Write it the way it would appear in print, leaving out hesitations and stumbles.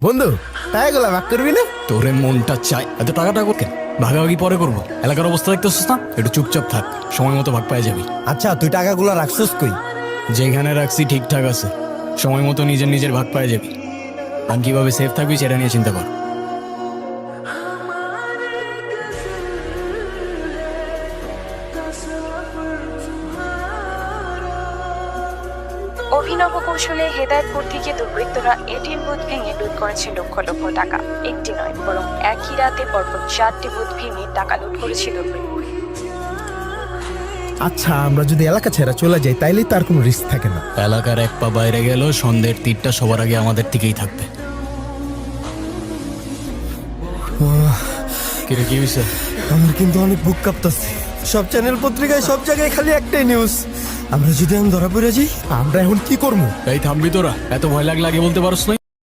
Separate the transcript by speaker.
Speaker 1: বন্ধু টাকাগুলো ভাগ করবি না?
Speaker 2: তোরে মনটা চাই, এত টাকাটা কেন? ভাগাভাগি পরে করবো। এলাকার অবস্থা দেখতেছিস না, একটু চুপচাপ থাক, সময় মতো ভাগ পাই যাবি।
Speaker 1: আচ্ছা তুই টাকাগুলো রাখছিস কই?
Speaker 2: যেখানে রাখছি ঠিকঠাক আছে, সময় মতো নিজের নিজের ভাগ পাই যাবি। আর কিভাবে সেফ থাকবি সেটা নিয়ে চিন্তা কর।
Speaker 3: অভিনব কৌশলে হেদায়েতপুর থেকে দুর্বৃত্তরা এটিএম বুথ ভেঙে লুট করেছে লক্ষ লক্ষ টাকা। একটি নয়, বরং একই রাতে পরপর 4টি বুথ ভেঙে টাকা লুট করেছে দুর্বৃত্ত।
Speaker 1: আচ্ছা আমরা যদি এলাকা ছেড়ে চলে যাই তাইলেই তার কোনো রিস্ক থাকে না।
Speaker 2: এলাকার এক পা বাইরে গেল, সন্ধ্যের তীরটা সবার আগে আমাদের দিকেই থাকবে। কিরে কি হয়েছে?
Speaker 1: আমার কিন্তু অনেক বুক কাঁপতাছে। সব চ্যানেল পত্রিকায় সব জায়গায় খালি একটাই নিউজ, আমরা যদি এখন ধরা পড়ে যাই আমরা এখন কি করবো?
Speaker 2: এই থামবি তোরা, এত ভয় লাগলে আগে বলতে পারস না?